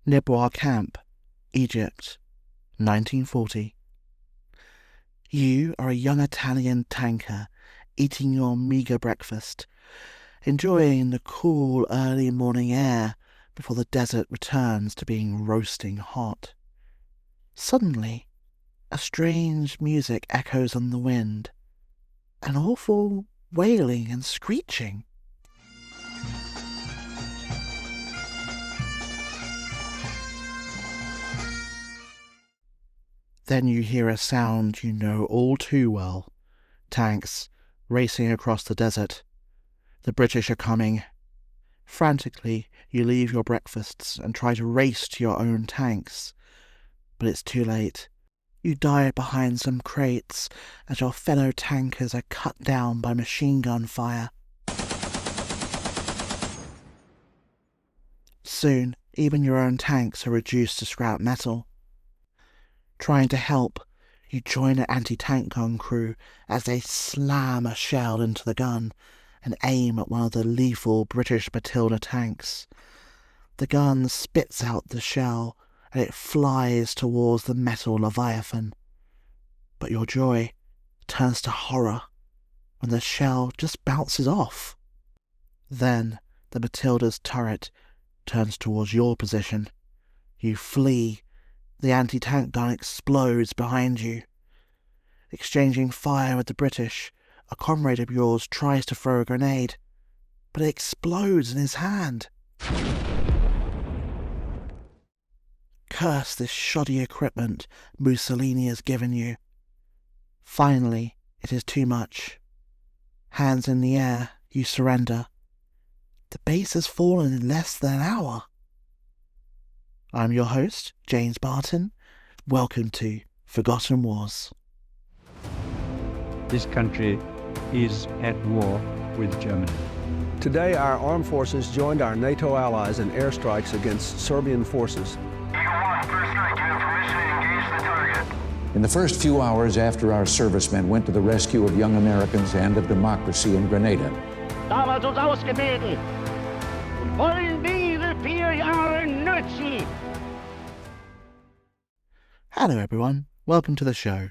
Nibwa Camp, Egypt, 1940. You are a young Italian tanker eating your meagre breakfast, enjoying the cool early morning air before the desert returns to being roasting hot. Suddenly, a strange music echoes on the wind, an awful wailing and screeching. Then you hear a sound you know all too well. Tanks racing across the desert. The British are coming. Frantically, you leave your breakfasts and try to race to your own tanks. But it's too late. You dive behind some crates as your fellow tankers are cut down by machine gun fire. Soon, even your own tanks are reduced to scrap metal. Trying to help, you join an anti-tank gun crew as they slam a shell into the gun and aim at one of the lethal British Matilda tanks. The gun spits out the shell and it flies towards the metal Leviathan. But your joy turns to horror when the shell just bounces off. Then the Matilda's turret turns towards your position. You flee. The anti-tank gun explodes behind you. Exchanging fire with the British, a comrade of yours tries to throw a grenade, but it explodes in his hand. Curse this shoddy equipment Mussolini has given you. Finally, it is too much. Hands in the air, you surrender. The base has fallen in less than an hour. I'm your host, James Barton. Welcome to Forgotten Wars. This country is at war with Germany. Today, our armed forces joined our NATO allies in airstrikes against Serbian forces. Eagle 1, first strike, you have permission to engage the target. In the first few hours after our servicemen went to the rescue of young Americans and of democracy in Grenada, damals uns ausgebildet und wollen diese 4 Jahre nützen. Hello everyone, welcome to the show.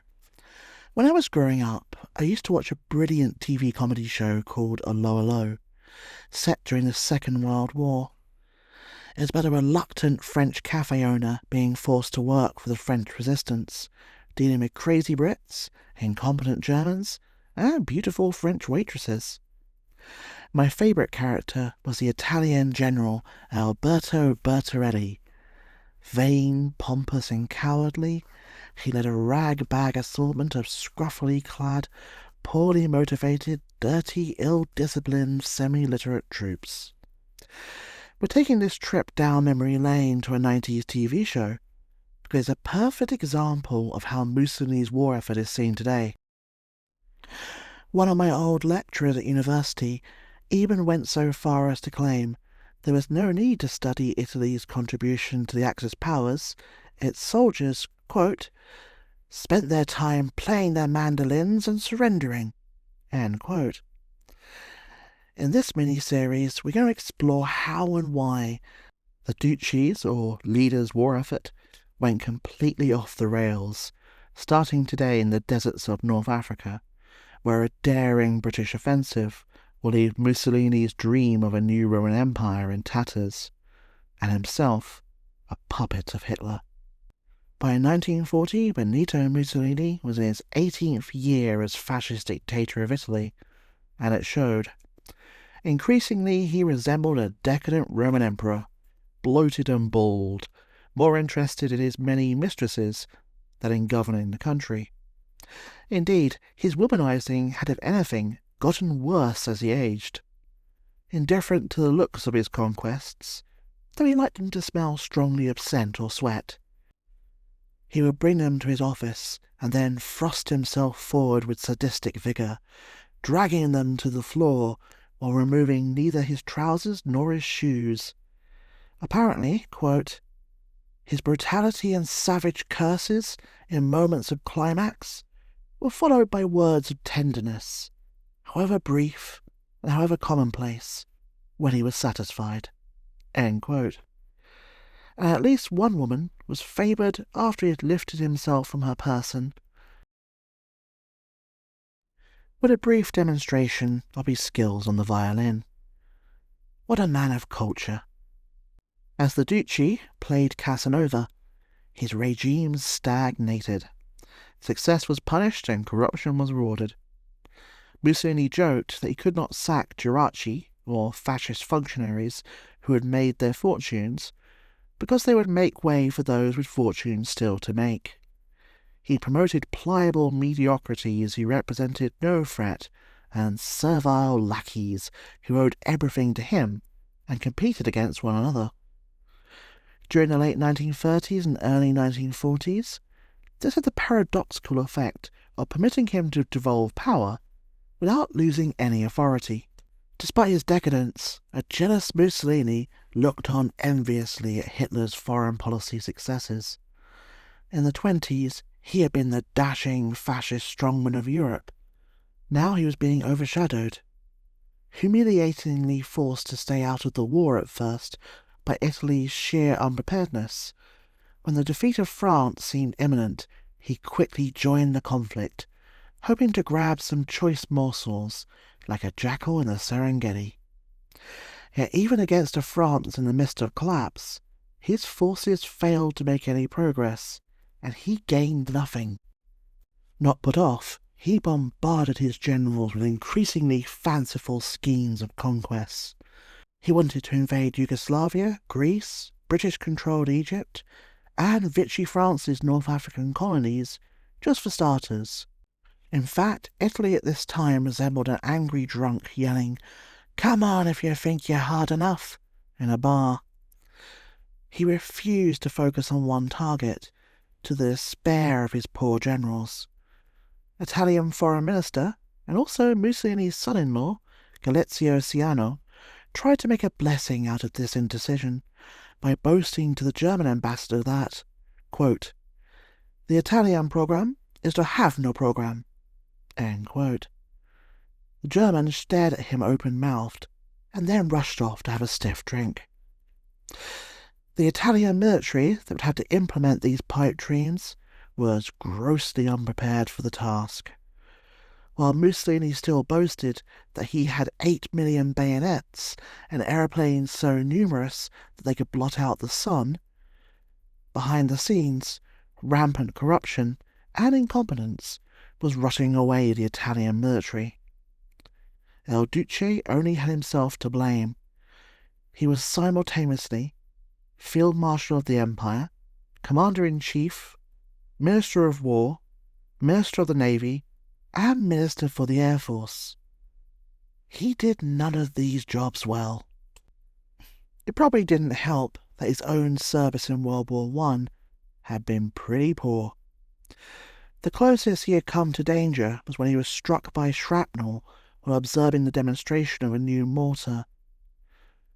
When I was growing up, I used to watch a brilliant TV comedy show called Allo Allo, set during the Second World War. It was about a reluctant French cafe owner being forced to work for the French resistance, dealing with crazy Brits, incompetent Germans, and beautiful French waitresses. My favourite character was the Italian general Alberto Bertorelli. Vain, pompous and cowardly, he led a rag-bag assortment of scruffily clad, poorly motivated, dirty, ill-disciplined, semi-literate troops. We're taking this trip down memory lane to a 90s TV show because it's a perfect example of how Mussolini's war effort is seen today. One of my old lecturers at university even went so far as to claim there was no need to study Italy's contribution to the Axis powers. Its soldiers, quote, spent their time playing their mandolins and surrendering, end quote. In this mini-series, we're going to explore how and why the Duce's, or Leader's war effort, went completely off the rails, starting today in the deserts of North Africa, where a daring British offensive will leave Mussolini's dream of a new Roman Empire in tatters, and himself a puppet of Hitler. By 1940, Benito Mussolini was in his 18th year as fascist dictator of Italy, and it showed. Increasingly, he resembled a decadent Roman emperor, bloated and bald, more interested in his many mistresses than in governing the country. Indeed, his womanizing had, if anything, gotten worse as he aged. Indifferent to the looks of his conquests, though he liked them to smell strongly of scent or sweat, he would bring them to his office and then thrust himself forward with sadistic vigour, dragging them to the floor while removing neither his trousers nor his shoes. Apparently, quote, his brutality and savage curses in moments of climax were followed by words of tenderness, however brief and however commonplace, when he was satisfied. End quote. and at least one woman was favoured after he had lifted himself from her person with a brief demonstration of his skills on the violin. What a man of culture! As the Duce played Casanova, his regime stagnated. Success was punished and corruption was rewarded. Mussolini joked that he could not sack Geraci, or fascist functionaries who had made their fortunes, because they would make way for those with fortunes still to make. He promoted pliable mediocrities who represented no threat, and servile lackeys who owed everything to him and competed against one another. During the late 1930s and early 1940s, this had the paradoxical effect of permitting him to devolve power without losing any authority. Despite his decadence, a jealous Mussolini looked on enviously at Hitler's foreign policy successes. In the 1920s, he had been the dashing fascist strongman of Europe. Now he was being overshadowed. Humiliatingly forced to stay out of the war at first by Italy's sheer unpreparedness, when the defeat of France seemed imminent, he quickly joined the conflict, hoping to grab some choice morsels, like a jackal in the Serengeti. Yet even against a France in the midst of collapse, his forces failed to make any progress, and he gained nothing. Not put off, he bombarded his generals with increasingly fanciful schemes of conquest. He wanted to invade Yugoslavia, Greece, British-controlled Egypt, and Vichy France's North African colonies, just for starters. In fact, Italy at this time resembled an angry drunk yelling, "Come on if you think you're hard enough," in a bar. He refused to focus on one target, to the despair of his poor generals. Italian Foreign Minister, and also Mussolini's son-in-law, Galizio Ciano, tried to make a blessing out of this indecision by boasting to the German ambassador that, quote, "the Italian program is to have no program," end quote. The German stared at him open-mouthed, and then rushed off to have a stiff drink. The Italian military that would have to implement these pipe dreams was grossly unprepared for the task. While Mussolini still boasted that he had 8 million bayonets and aeroplanes so numerous that they could blot out the sun, behind the scenes, rampant corruption and incompetence was rotting away the Italian military. El Duce only had himself to blame. He was simultaneously Field Marshal of the Empire, Commander-in-Chief, Minister of War, Minister of the Navy, and Minister for the Air Force. He did none of these jobs well. It probably didn't help that his own service in World War I had been pretty poor. The closest he had come to danger was when he was struck by shrapnel while observing the demonstration of a new mortar.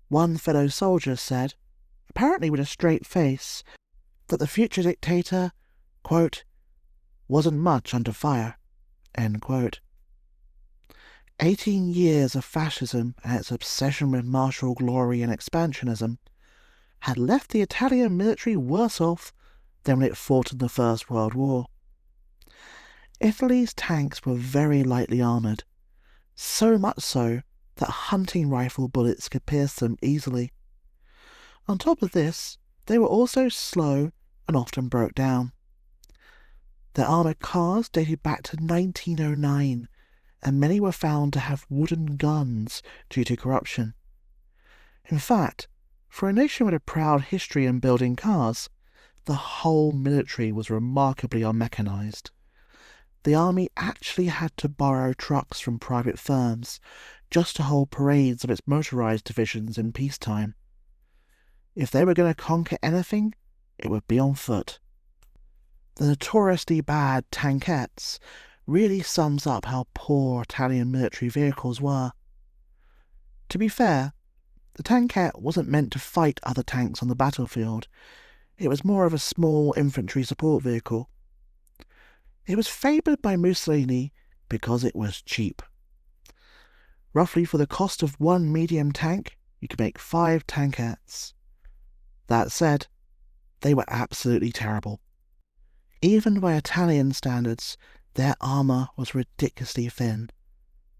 One fellow soldier said, apparently with a straight face, that the future dictator, quote, "wasn't much under fire," end quote. 18 years of fascism and its obsession with martial glory and expansionism had left the Italian military worse off than when it fought in the First World War. Italy's tanks were very lightly armoured, so much so that hunting rifle bullets could pierce them easily. On top of this, they were also slow and often broke down. Their armoured cars dated back to 1909, and many were found to have wooden guns due to corruption. In fact, for a nation with a proud history in building cars, the whole military was remarkably unmechanised. The army actually had to borrow trucks from private firms just to hold parades of its motorised divisions in peacetime. If they were going to conquer anything, it would be on foot. The notoriously bad tankettes really sums up how poor Italian military vehicles were. To be fair, the tankette wasn't meant to fight other tanks on the battlefield. It was more of a small infantry support vehicle. It was favoured by Mussolini because it was cheap. Roughly for the cost of one medium tank, you could make 5 tankettes. That said, they were absolutely terrible. Even by Italian standards, their armour was ridiculously thin.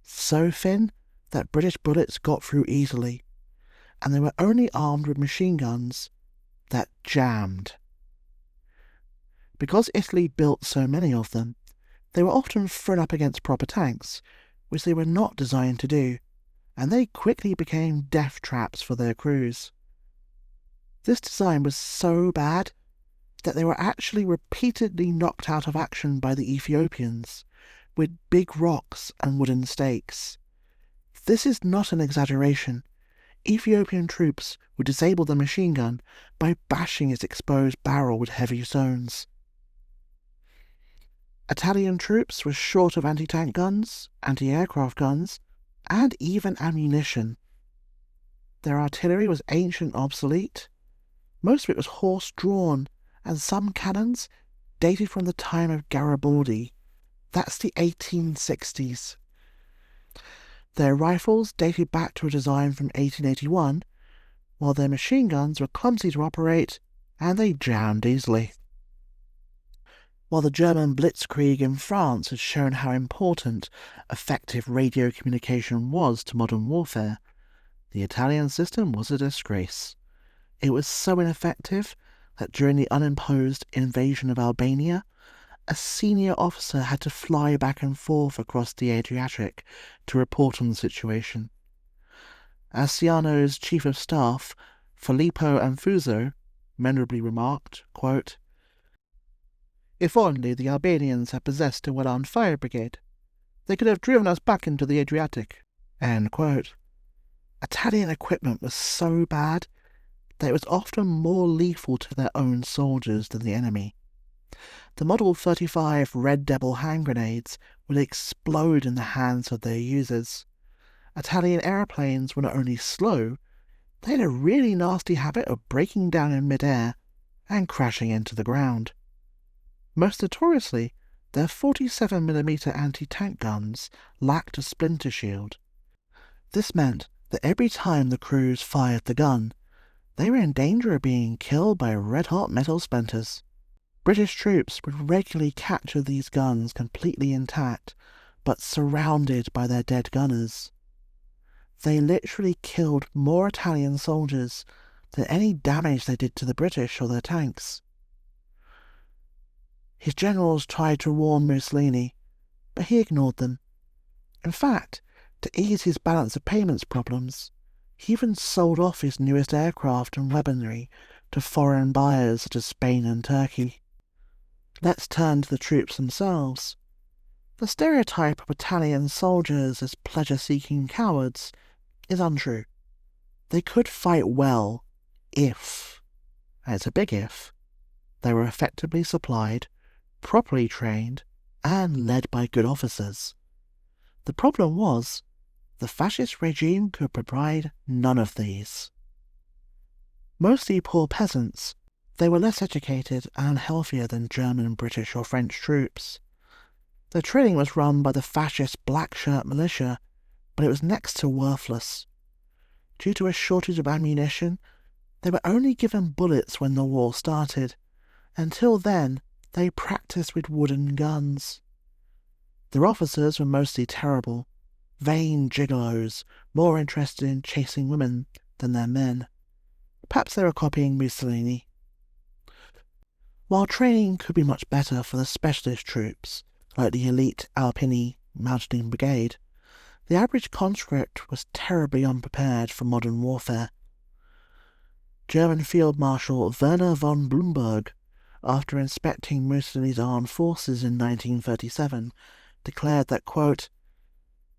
So thin that British bullets got through easily, and they were only armed with machine guns that jammed. Because Italy built so many of them, they were often thrown up against proper tanks, which they were not designed to do, and they quickly became death traps for their crews. This design was so bad that they were actually repeatedly knocked out of action by the Ethiopians, with big rocks and wooden stakes. This is not an exaggeration. Ethiopian troops would disable the machine gun by bashing its exposed barrel with heavy stones. Italian troops were short of anti-tank guns, anti-aircraft guns, and even ammunition. Their artillery was ancient and obsolete. Most of it was horse-drawn, and some cannons dated from the time of Garibaldi. That's the 1860s. Their rifles dated back to a design from 1881, while their machine guns were clumsy to operate and they jammed easily. While the German blitzkrieg in France had shown how important effective radio communication was to modern warfare, the Italian system was a disgrace. It was so ineffective that during the unimposed invasion of Albania, a senior officer had to fly back and forth across the Adriatic to report on the situation. As Siano's chief of staff, Filippo Anfuso, memorably remarked, quote, "If only the Albanians had possessed a well-armed fire brigade, they could have driven us back into the Adriatic." End quote. Italian equipment was so bad that it was often more lethal to their own soldiers than the enemy. The Model 35 Red Devil hand grenades would explode in the hands of their users. Italian airplanes were not only slow, they had a really nasty habit of breaking down in mid-air and crashing into the ground. Most notoriously, their 47mm anti-tank guns lacked a splinter shield. This meant that every time the crews fired the gun, they were in danger of being killed by red-hot metal splinters. British troops would regularly capture these guns completely intact, but surrounded by their dead gunners. They literally killed more Italian soldiers than any damage they did to the British or their tanks. His generals tried to warn Mussolini, but he ignored them. In fact, to ease his balance of payments problems, he even sold off his newest aircraft and weaponry to foreign buyers such as Spain and Turkey. Let's turn to the troops themselves. The stereotype of Italian soldiers as pleasure-seeking cowards is untrue. They could fight well if, and it's a big if, they were effectively supplied, properly trained, and led by good officers. The problem was, the fascist regime could provide none of these. Mostly poor peasants, they were less educated and healthier than German, British, or French troops. Their training was run by the fascist black shirt militia, but it was next to worthless. Due to a shortage of ammunition, they were only given bullets when the war started. Until then, they practiced with wooden guns. Their officers were mostly terrible, vain gigolos, more interested in chasing women than their men. Perhaps they were copying Mussolini. While training could be much better for the specialist troops, like the elite Alpini Mountaineering Brigade, the average conscript was terribly unprepared for modern warfare. German Field Marshal Werner von Blumberg, after inspecting Mussolini's armed forces in 1937, declared that, quote,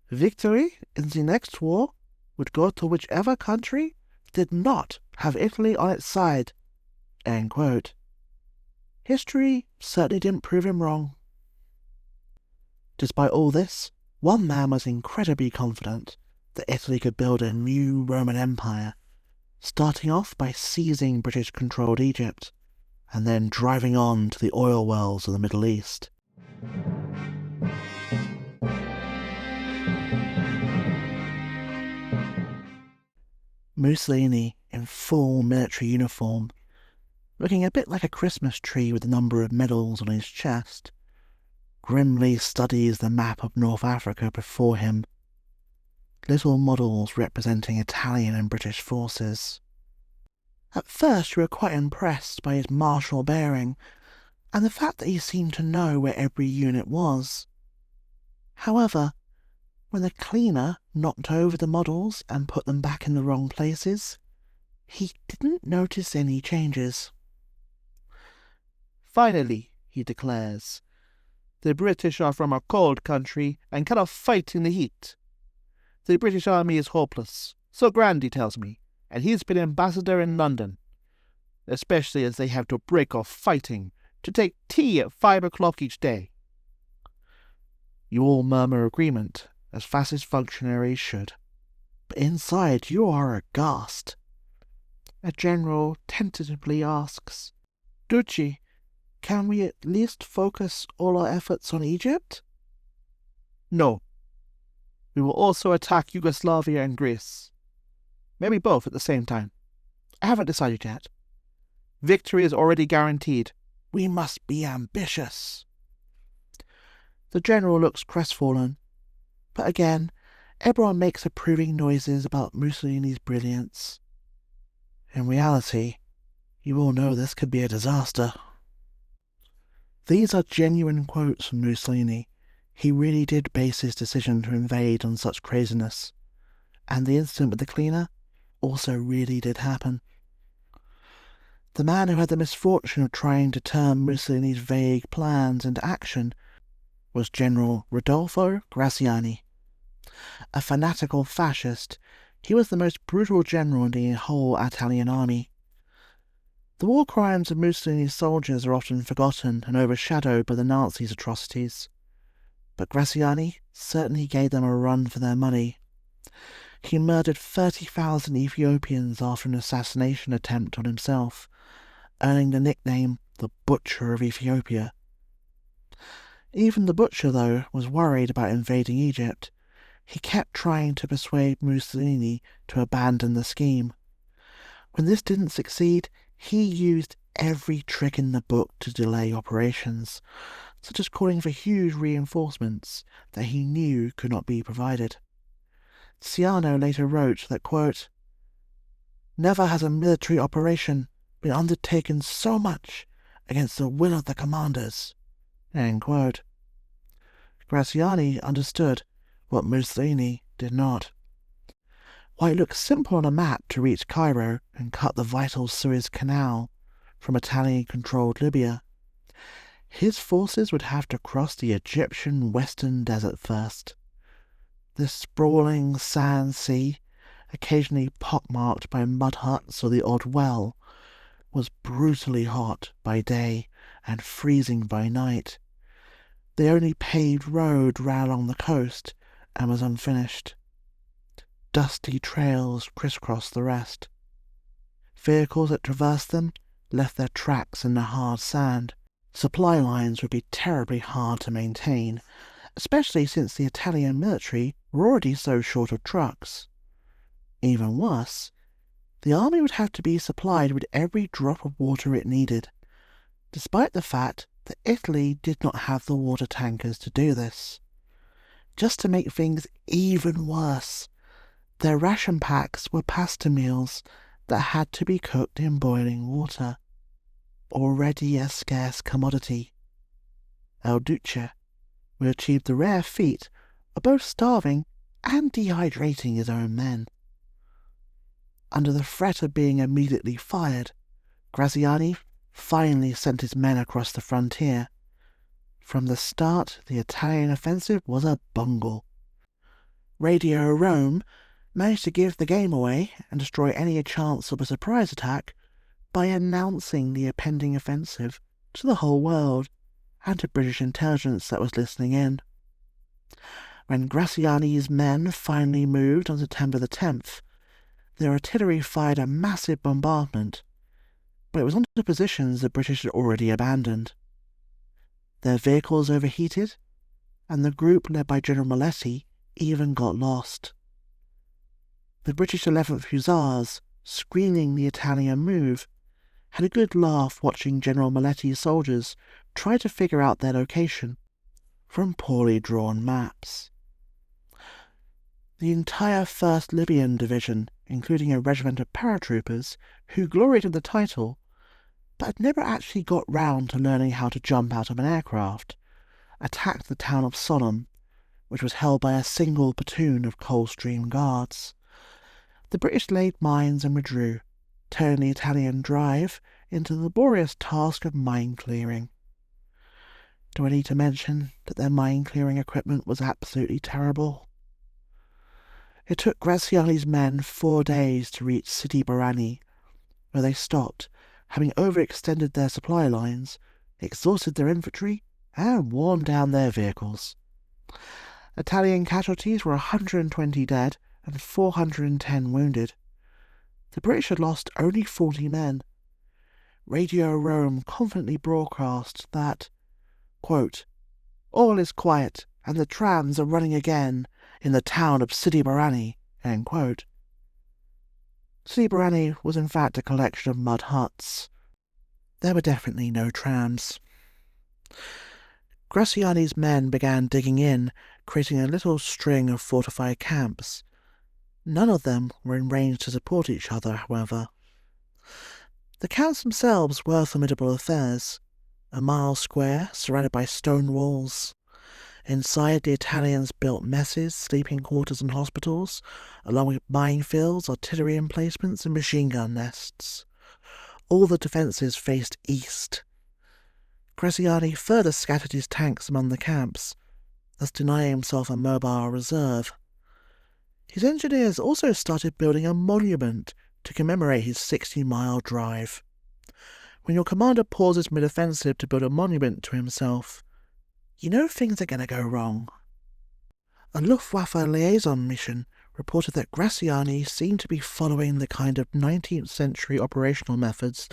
"Victory in the next war would go to whichever country did not have Italy on its side." End quote. History certainly didn't prove him wrong. Despite all this, one man was incredibly confident that Italy could build a new Roman Empire, starting off by seizing British-controlled Egypt, and then driving on to the oil wells of the Middle East. Mussolini, in full military uniform, looking a bit like a Christmas tree with a number of medals on his chest, grimly studies the map of North Africa before him. Little models representing Italian and British forces. At first you were quite impressed by his martial bearing, and the fact that he seemed to know where every unit was. However, when the cleaner knocked over the models and put them back in the wrong places, he didn't notice any changes. "Finally," he declares, "the British are from a cold country and cannot fight in the heat. The British army is hopeless, so Grandy tells me, and he's been ambassador in London, especially as they have to break off fighting to take tea at 5 o'clock each day." You all murmur agreement, as fascist functionaries should. But inside you are aghast. A general tentatively asks, "Ducci, can we at least focus all our efforts on Egypt?" "No. We will also attack Yugoslavia and Greece. Maybe both at the same time. I haven't decided yet. Victory is already guaranteed. We must be ambitious." The general looks crestfallen, but again, everyone makes approving noises about Mussolini's brilliance. In reality, you all know this could be a disaster. These are genuine quotes from Mussolini. He really did base his decision to invade on such craziness, and the incident with the cleaner also really did happen. The man who had the misfortune of trying to turn Mussolini's vague plans into action was General Rodolfo Graziani. A fanatical fascist, he was the most brutal general in the whole Italian army. The war crimes of Mussolini's soldiers are often forgotten and overshadowed by the Nazis' atrocities, but Graziani certainly gave them a run for their money. He murdered 30,000 Ethiopians after an assassination attempt on himself, earning the nickname the Butcher of Ethiopia. Even the Butcher, though, was worried about invading Egypt. He kept trying to persuade Mussolini to abandon the scheme. When this didn't succeed, he used every trick in the book to delay operations, such as calling for huge reinforcements that he knew could not be provided. Ciano later wrote that, quote, "Never has a military operation been undertaken so much against the will of the commanders." End quote. Graziani understood what Mussolini did not. While it looks simple on a map to reach Cairo and cut the vital Suez Canal from Italian-controlled Libya, his forces would have to cross the Egyptian Western Desert first. This sprawling sand sea, occasionally pockmarked by mud huts or the odd well, was brutally hot by day and freezing by night. The only paved road ran along the coast and was unfinished. Dusty trails crisscrossed the rest. Vehicles that traversed them left their tracks in the hard sand. Supply lines would be terribly hard to maintain, especially since the Italian military were already so short of trucks. Even worse, the army would have to be supplied with every drop of water it needed, despite the fact that Italy did not have the water tankers to do this. Just to make things even worse, their ration packs were pasta meals that had to be cooked in boiling water, already a scarce commodity. El Duce would achieve the rare feat of both starving and dehydrating his own men. Under the threat of being immediately fired, Graziani finally sent his men across the frontier. From the start, the Italian offensive was a bungle. Radio Rome managed to give the game away and destroy any chance of a surprise attack by announcing the impending offensive to the whole world and to British intelligence that was listening in. When Graziani's men finally moved on September the 10th, their artillery fired a massive bombardment, but it was onto positions the British had already abandoned. Their vehicles overheated, and the group led by General Moletti even got lost. The British 11th Hussars, screening the Italian move, had a good laugh watching General Maletti's soldiers try to figure out their location from poorly drawn maps. The entire 1st Libyan Division, including a regiment of paratroopers who gloried in the title, but had never actually got round to learning how to jump out of an aircraft, attacked the town of Sollum, which was held by a single platoon of Coldstream Guards. The British laid mines and withdrew, turning the Italian drive into the laborious task of mine clearing. Do I need to mention that their mine clearing equipment was absolutely terrible? It took Graziani's men 4 days to reach Sidi Barani, where they stopped, having overextended their supply lines, exhausted their infantry, and worn down their vehicles. Italian casualties were 120 dead and 410 wounded. The British had lost only 40 men. Radio Rome confidently broadcast that, quote, "All is quiet and the trams are running again in the town of Sidi Barani," end quote. Sidi Barani was in fact a collection of mud huts. There were definitely no trams. Graziani's men began digging in, creating a little string of fortified camps. None of them were in range to support each other, however. The camps themselves were formidable affairs. A mile square, surrounded by stone walls. Inside, the Italians built messes, sleeping quarters and hospitals, along with minefields, artillery emplacements and machine gun nests. All the defences faced east. Graziani further scattered his tanks among the camps, thus denying himself a mobile reserve. His engineers also started building a monument to commemorate his 60-mile drive. When your commander pauses mid-offensive to build a monument to himself, you know things are going to go wrong. A Luftwaffe liaison mission reported that Graziani seemed to be following the kind of 19th century operational methods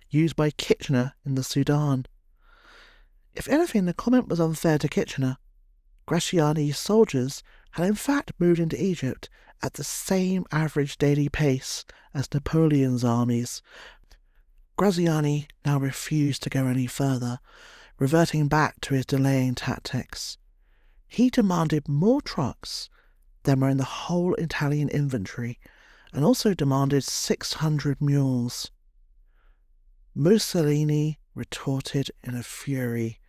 used by Kitchener in the Sudan. If anything, the comment was unfair to Kitchener. Graziani's soldiers had in fact moved into Egypt at the same average daily pace as Napoleon's armies. Graziani now refused to go any further, reverting back to his delaying tactics. He demanded more trucks than were in the whole Italian infantry, and also demanded 600 mules. Mussolini retorted in a fury,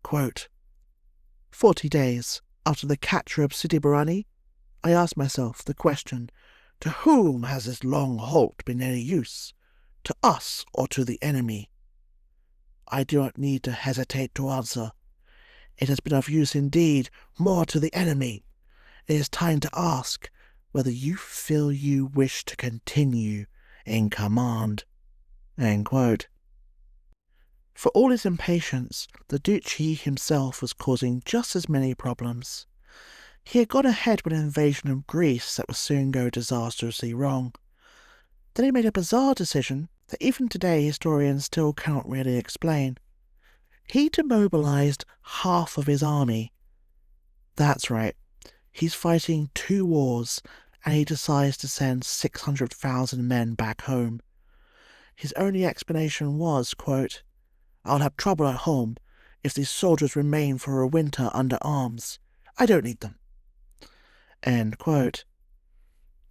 quote, 40 days after the capture of Sidi Barani, I asked myself the question, to whom has this long halt been any use? To us or to the enemy? I do not need to hesitate to answer. It has been of use indeed, more to the enemy. It is time to ask whether you feel you wish to continue in command. End quote. For all his impatience, the Duce himself was causing just as many problems. He had gone ahead with an invasion of Greece that would soon go disastrously wrong. Then he made a bizarre decision that even today historians still cannot really explain. He demobilized half of his army. That's right, he's fighting 2 wars, and he decides to send 600,000 men back home. His only explanation was, quote, I'll have trouble at home if these soldiers remain for a winter under arms. I don't need them. End quote.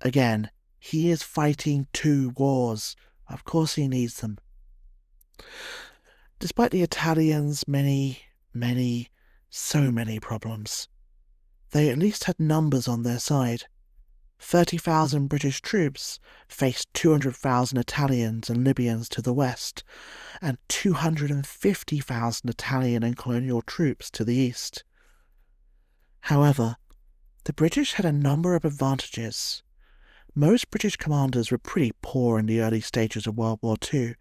Again, he is fighting 2 wars. Of course he needs them. Despite the Italians' so many problems, they at least had numbers on their side. 30,000 British troops faced 200,000 Italians and Libyans to the west, and 250,000 Italian and colonial troops to the east. However, the British had a number of advantages. Most British commanders were pretty poor in the early stages of World War II,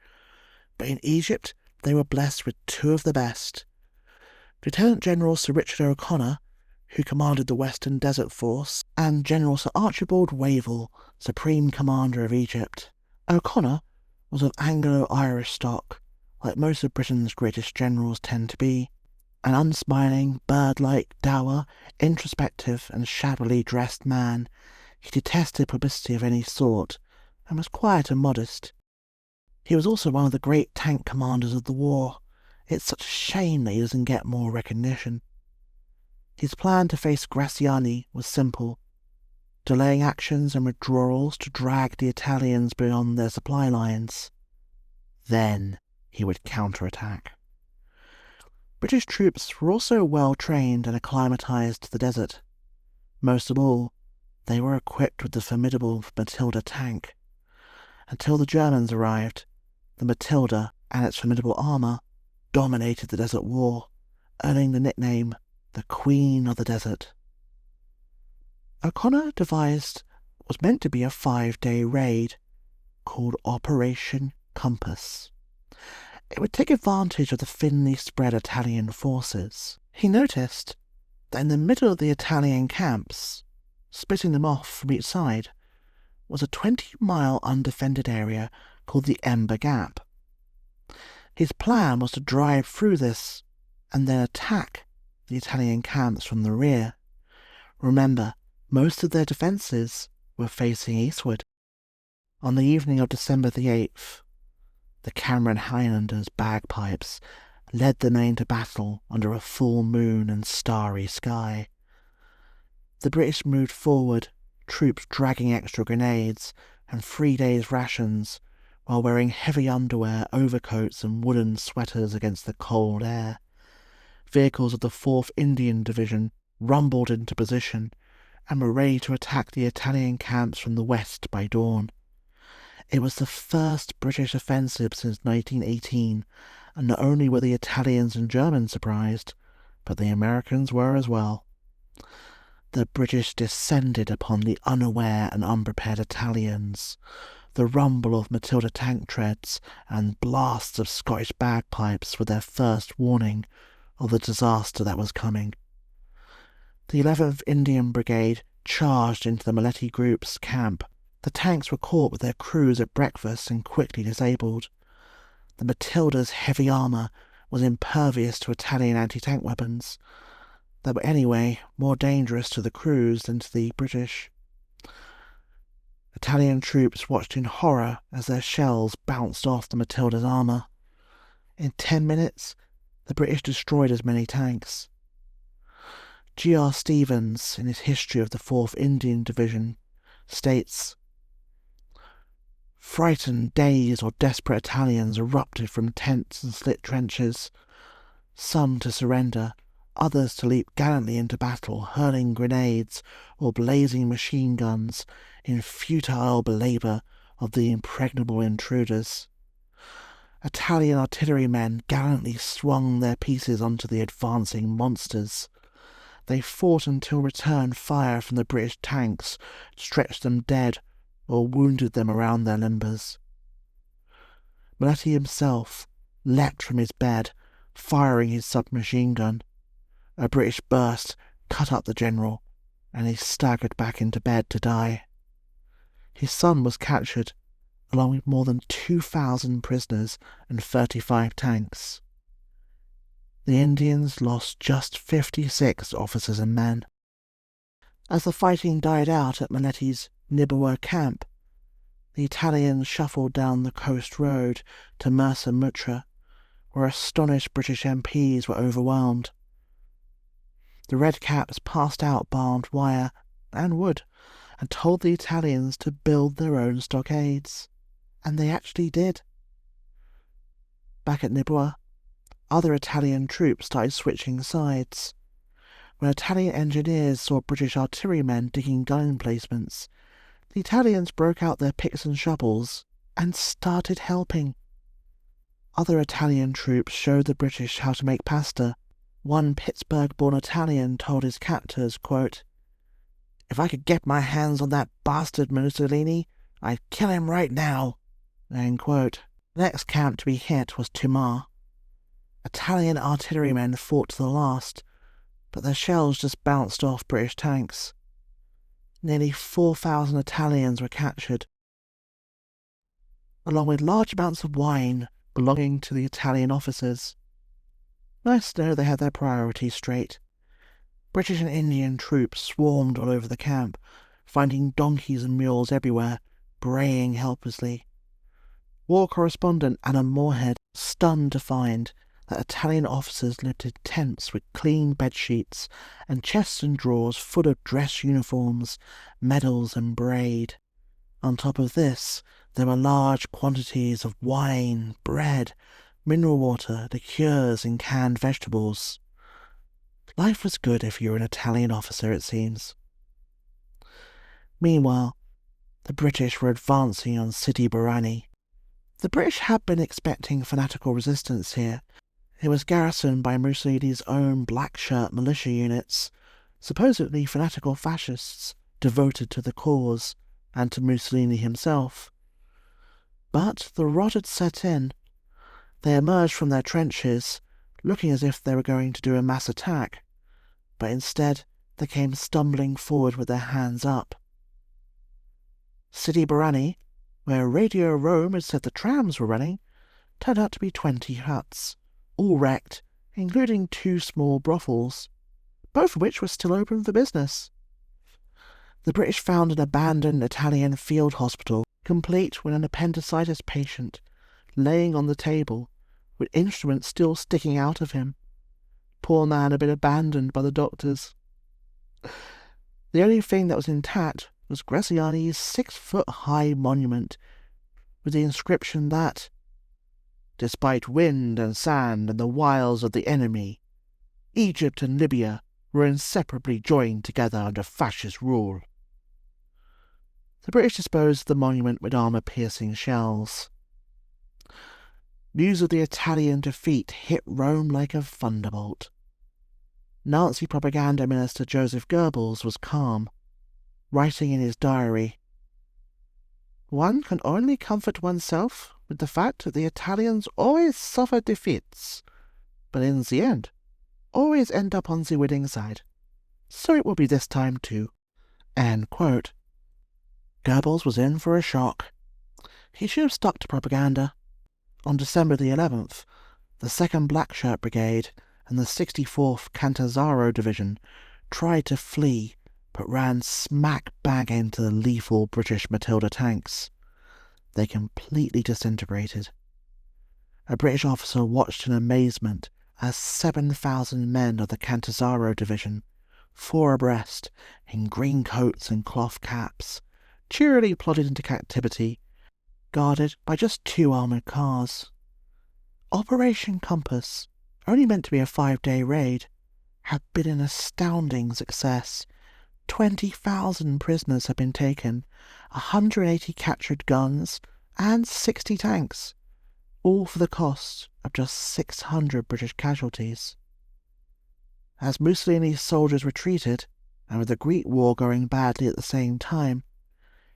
but in Egypt they were blessed with 2 of the best. Lieutenant General Sir Richard O'Connor, who commanded the Western Desert Force, and General Sir Archibald Wavell, Supreme Commander of Egypt. O'Connor was of Anglo-Irish stock, like most of Britain's greatest generals tend to be. An unsmiling, bird-like, dour, introspective and shabbily dressed man, he detested publicity of any sort, and was quiet and modest. He was also one of the great tank commanders of the war. It's such a shame that he doesn't get more recognition. His plan to face Graziani was simple: delaying actions and withdrawals to drag the Italians beyond their supply lines. Then he would counterattack. British troops were also well trained and acclimatized to the desert. Most of all, they were equipped with the formidable Matilda tank. Until the Germans arrived, the Matilda and its formidable armour dominated the desert war, earning the nickname the Queen of the Desert. O'Connor devised what was meant to be a 5-day raid called Operation Compass. It would take advantage of the thinly spread Italian forces. He noticed that in the middle of the Italian camps, splitting them off from each side, was a 20-mile undefended area called the Ember Gap. His plan was to drive through this and then attack the Italian camps from the rear. Remember, most of their defences were facing eastward. On the evening of December the 8th, the Cameron Highlanders' bagpipes led the men to battle under a full moon and starry sky. The British moved forward, troops dragging extra grenades and 3 days' rations, while wearing heavy underwear, overcoats and woolen sweaters against the cold air. Vehicles of the 4th Indian Division rumbled into position and were ready to attack the Italian camps from the west by dawn. It was the first British offensive since 1918, and not only were the Italians and Germans surprised, but the Americans were as well. The British descended upon the unaware and unprepared Italians. The rumble of Matilda tank treads and blasts of Scottish bagpipes were their first warning of the disaster that was coming. The 11th Indian Brigade charged into the Maletti Group's camp. The tanks were caught with their crews at breakfast and quickly disabled. The Matilda's heavy armour was impervious to Italian anti-tank weapons that were anyway more dangerous to the crews than to the British. Italian troops watched in horror as their shells bounced off the Matilda's armour. In 10 minutes, the British destroyed as many tanks. G.R. Stevens, in his history of the 4th Indian Division, states, "Frightened, dazed, or desperate Italians erupted from tents and slit trenches, some to surrender, others to leap gallantly into battle, hurling grenades or blazing machine guns in futile belabour of the impregnable intruders. Italian artillerymen gallantly swung their pieces onto the advancing monsters. They fought until return fire from the British tanks stretched them dead or wounded them around their limbers. Maletti himself leapt from his bed, firing his submachine gun. A British burst cut up the general, and he staggered back into bed to die. His son was captured, along with more than 2,000 prisoners and 35 tanks. The Indians lost just 56 officers and men. As the fighting died out at Maletti's Nibbawa camp, the Italians shuffled down the coast road to Mersa Mutra, where astonished British MPs were overwhelmed. The Redcaps passed out barbed wire and wood and told the Italians to build their own stockades. And they actually did. Back at Nibbawa, other Italian troops started switching sides. When Italian engineers saw British artillerymen digging gun emplacements, the Italians broke out their picks and shovels and started helping. Other Italian troops showed the British how to make pasta. One Pittsburgh-born Italian told his captors, quote, "If I could get my hands on that bastard Mussolini, I'd kill him right now." End quote. The next camp to be hit was Tumar. Italian artillerymen fought to the last, but their shells just bounced off British tanks. Nearly 4,000 Italians were captured, along with large amounts of wine belonging to the Italian officers. Nice to know they had their priorities straight. British and Indian troops swarmed all over the camp, finding donkeys and mules everywhere, braying helplessly. war correspondent Alan Moorhead stunned to find that Italian officers lived in tents with clean bedsheets and chests and drawers full of dress uniforms, medals and braid. On top of this, there were large quantities of wine, bread, mineral water, liqueurs and canned vegetables. Life was good if you were an Italian officer, it seems. Meanwhile, the British were advancing on Sidi Barrani. The British had been expecting fanatical resistance here. It was garrisoned by Mussolini's own black shirt militia units, supposedly fanatical fascists devoted to the cause and to Mussolini himself. But the rot had set in. They emerged from their trenches, looking as if they were going to do a mass attack, but instead they came stumbling forward with their hands up. Sidi Barrani, where Radio Rome had said the trams were running, turned out to be 20 huts, all wrecked, including 2 small brothels, both of which were still open for business. The British found an abandoned Italian field hospital, complete with an appendicitis patient, laying on the table, with instruments still sticking out of him. Poor man had been abandoned by the doctors. The only thing that was intact was Graziani's 6-foot-high monument, with the inscription that, "Despite wind and sand and the wiles of the enemy, Egypt and Libya were inseparably joined together under fascist rule." The British disposed of the monument with armour-piercing shells. News of the Italian defeat hit Rome like a thunderbolt. Nazi propaganda minister Joseph Goebbels was calm, writing in his diary, "One can only comfort oneself with the fact that the Italians always suffer defeats, but in the end, always end up on the winning side. So it will be this time too." End quote. Goebbels was in for a shock. He should have stuck to propaganda. On December the 11th, the 2nd Black Shirt Brigade and the 64th Cantazaro Division tried to flee, but ran smack bang into the lethal British Matilda tanks. They completely disintegrated. A British officer watched in amazement as 7,000 men of the Cantazaro Division, 4 abreast, in green coats and cloth caps, cheerily plodded into captivity, guarded by just 2 armoured cars. Operation Compass, only meant to be a 5-day raid, had been an astounding success. 20,000 prisoners had been taken, 180 captured guns, and 60 tanks, all for the cost of just 600 British casualties. As Mussolini's soldiers retreated, and with the Greek War going badly at the same time,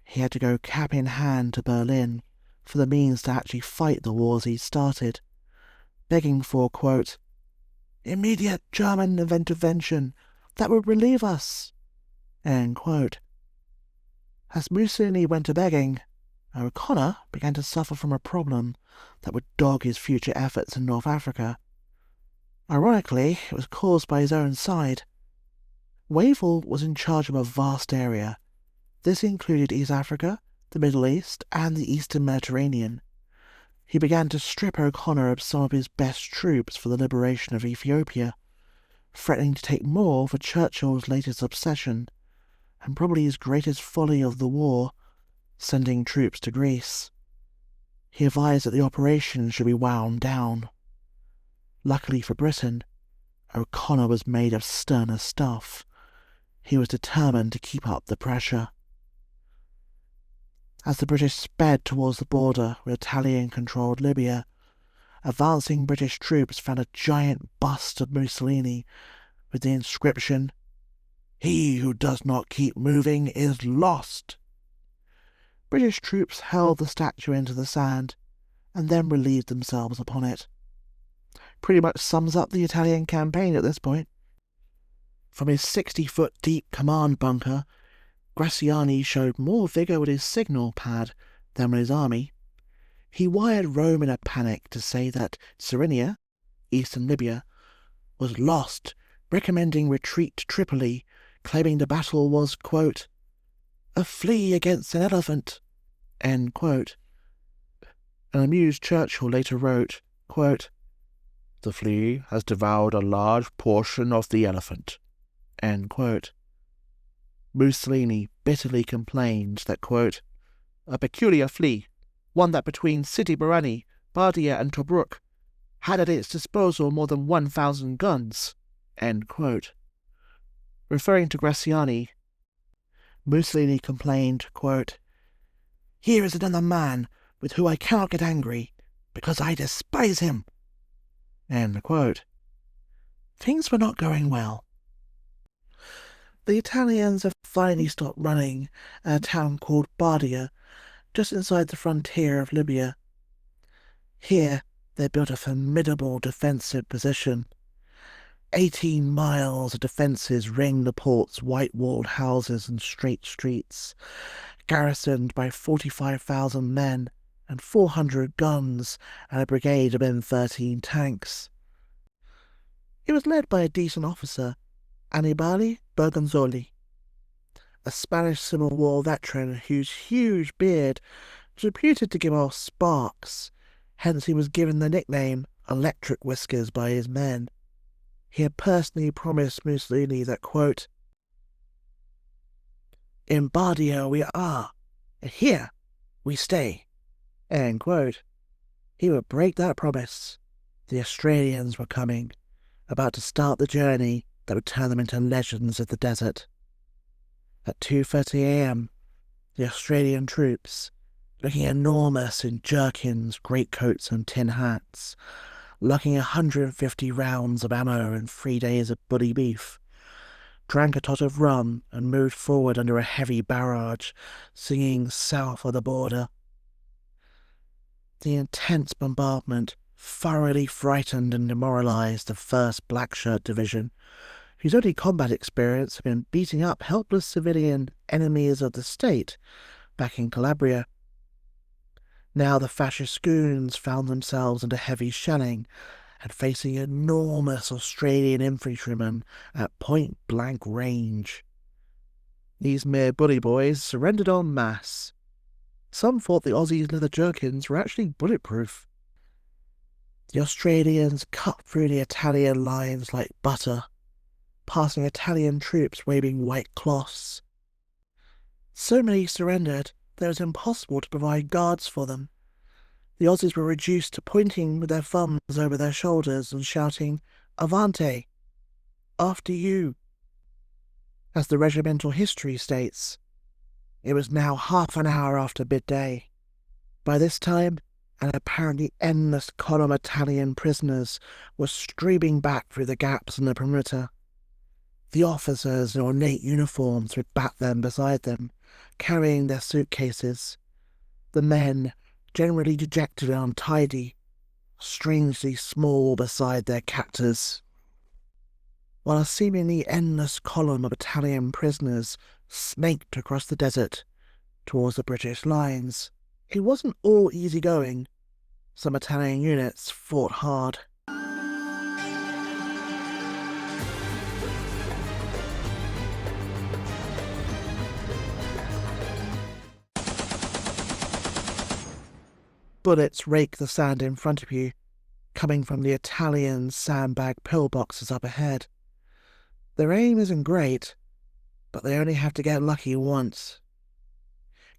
he had to go cap in hand to Berlin for the means to actually fight the wars he'd started, begging for, quote, "immediate German intervention that would relieve us," end quote. As Mussolini went to begging, O'Connor began to suffer from a problem that would dog his future efforts in North Africa. Ironically, it was caused by his own side. Wavell was in charge of a vast area. This included East Africa, the Middle East, and the Eastern Mediterranean. He began to strip O'Connor of some of his best troops for the liberation of Ethiopia, threatening to take more for Churchill's latest obsession, and probably his greatest folly of the war, sending troops to Greece. He advised that the operation should be wound down. Luckily for Britain, O'Connor was made of sterner stuff. He was determined to keep up the pressure. As the British sped towards the border with Italian-controlled Libya, advancing British troops found a giant bust of Mussolini with the inscription, "He who does not keep moving is lost." British troops hurled the statue into the sand and then relieved themselves upon it. Pretty much sums up the Italian campaign at this point. From his 60-foot deep command bunker, Graziani showed more vigour with his signal pad than with his army. He wired Rome in a panic to say that Cyrenaica, eastern Libya, was lost, recommending retreat to Tripoli, claiming the battle was, quote, "a flea against an elephant," end quote. An amused Churchill later wrote, quote, "The flea has devoured a large portion of the elephant." End quote. Mussolini bitterly complained that, quote, "a peculiar flea, one that between Sidi Barani, Bardia and Tobruk had at its disposal more than 1,000 guns." End quote. Referring to Graziani, Mussolini complained, quote, "Here is another man with whom I cannot get angry, because I despise him." End quote. Things were not going well. The Italians have finally stopped running at a town called Bardia, just inside the frontier of Libya. Here, they built a formidable defensive position. 18 miles of defences ring the port's white-walled houses and straight streets, garrisoned by 45,000 men and 400 guns and a brigade of M13 tanks. It was led by a decent officer, Annibale Bergonzoli, a Spanish Civil War veteran whose huge beard was reputed to give off sparks, hence he was given the nickname Electric Whiskers by his men. He had personally promised Mussolini that, quote, "In Bardia we are, and here we stay." End quote. He would break that promise. The Australians were coming, about to start the journey that would turn them into legends of the desert. At 2:30 a.m., the Australian troops, looking enormous in jerkins, greatcoats and tin hats, lacking 150 rounds of ammo and 3 days of bloody beef, drank a tot of rum and moved forward under a heavy barrage, singing "South of the Border." The intense bombardment thoroughly frightened and demoralised the 1st Blackshirt Division, whose only combat experience had been beating up helpless civilian enemies of the state back in Calabria. Now the fascist goons found themselves under heavy shelling and facing enormous Australian infantrymen at point-blank range. These mere bully boys surrendered en masse. Some thought the Aussies' leather jerkins were actually bulletproof. The Australians cut through the Italian lines like butter, passing Italian troops waving white cloths. So many surrendered that it was impossible to provide guards for them. The Aussies were reduced to pointing with their thumbs over their shoulders and shouting, "Avante! After you!" As the regimental history states, it was now half an hour after midday. By this time, an apparently endless column of Italian prisoners was streaming back through the gaps in the perimeter. The officers in ornate uniforms would bat them beside them, carrying their suitcases. The men, generally dejected and untidy, strangely small beside their captors. While a seemingly endless column of Italian prisoners snaked across the desert towards the British lines, it wasn't all easy going. Some Italian units fought hard. Bullets rake the sand in front of you, coming from the Italian sandbag pillboxes up ahead. Their aim isn't great, but they only have to get lucky once.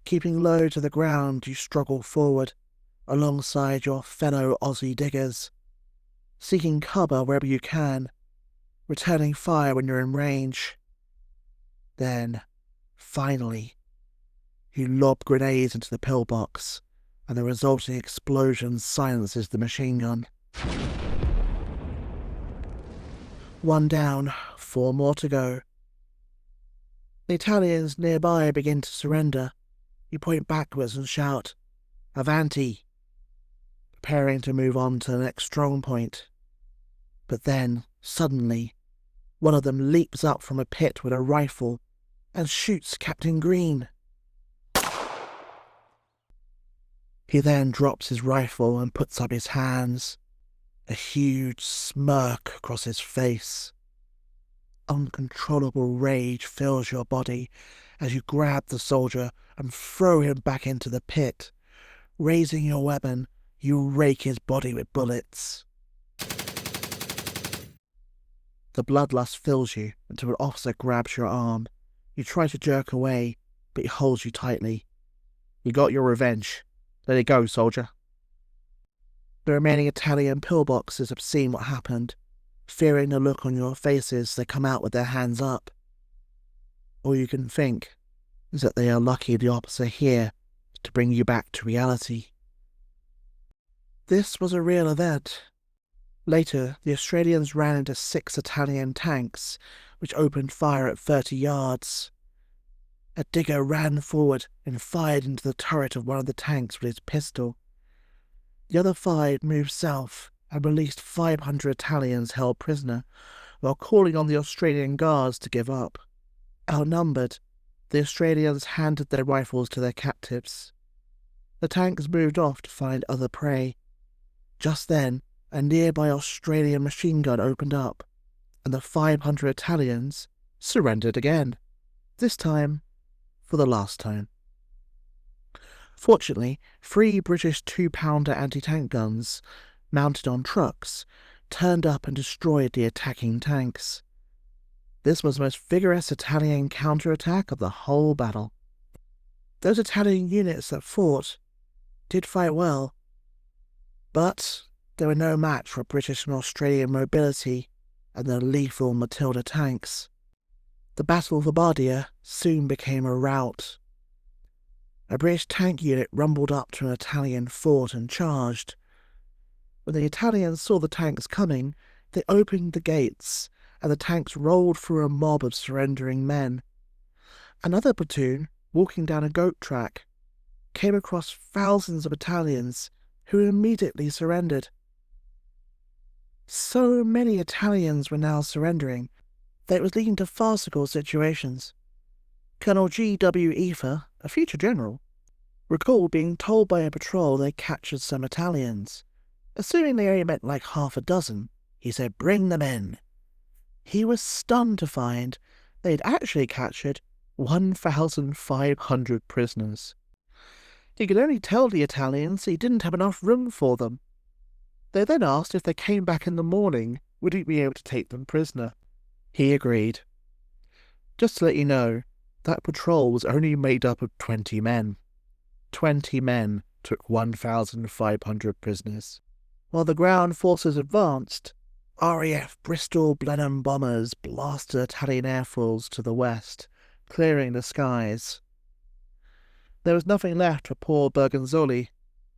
Keeping low to the ground, you struggle forward, alongside your fellow Aussie diggers, seeking cover wherever you can, returning fire when you're in range. Then, finally, you lob grenades into the pillbox, and the resulting explosion silences the machine gun. One down, 4 more to go. The Italians nearby begin to surrender. You point backwards and shout, "Avanti!" preparing to move on to the next strong point. But then, suddenly, one of them leaps up from a pit with a rifle and shoots Captain Green. He then drops his rifle and puts up his hands, a huge smirk across his face. Uncontrollable rage fills your body as you grab the soldier and throw him back into the pit, raising your weapon You rake his body with bullets. The bloodlust fills you until an officer grabs your arm. You try to jerk away, but he holds you tightly. You got your revenge. Let it go, soldier. The remaining Italian pillboxes have seen what happened. Fearing the look on your faces, they come out with their hands up. All you can think is that they are lucky the officer here to bring you back to reality. This was a real event. Later, the Australians ran into 6 Italian tanks, which opened fire at 30 yards. A digger ran forward and fired into the turret of one of the tanks with his pistol. The other 5 moved south and released 500 Italians held prisoner, while calling on the Australian guards to give up. Outnumbered, the Australians handed their rifles to their captives. The tanks moved off to find other prey. Just then, a nearby Australian machine gun opened up, and the 500 Italians surrendered again, this time for the last time. Fortunately, 3 British 2-pounder anti-tank guns, mounted on trucks, turned up and destroyed the attacking tanks. This was the most vigorous Italian counterattack of the whole battle. Those Italian units that fought did fight well, but they were no match for British and Australian mobility and the lethal Matilda tanks. The Battle of Bardia soon became a rout. A British tank unit rumbled up to an Italian fort and charged. When the Italians saw the tanks coming, they opened the gates, and the tanks rolled through a mob of surrendering men. Another platoon, walking down a goat track, came across thousands of Italians who immediately surrendered. So many Italians were now surrendering that it was leading to farcical situations. Colonel G.W. Ether, a future general, recalled being told by a patrol they captured some Italians. Assuming they only meant like half a dozen, he said, "Bring them in." He was stunned to find they'd actually captured 1,500 prisoners. He could only tell the Italians he didn't have enough room for them. They then asked if they came back in the morning, would he be able to take them prisoner. He agreed. Just to let you know, that patrol was only made up of 20 men. 20 men took 1,500 prisoners. While the ground forces advanced, RAF Bristol Blenheim bombers blasted Italian airfields to the west, clearing the skies. There was nothing left for poor Bergonzoli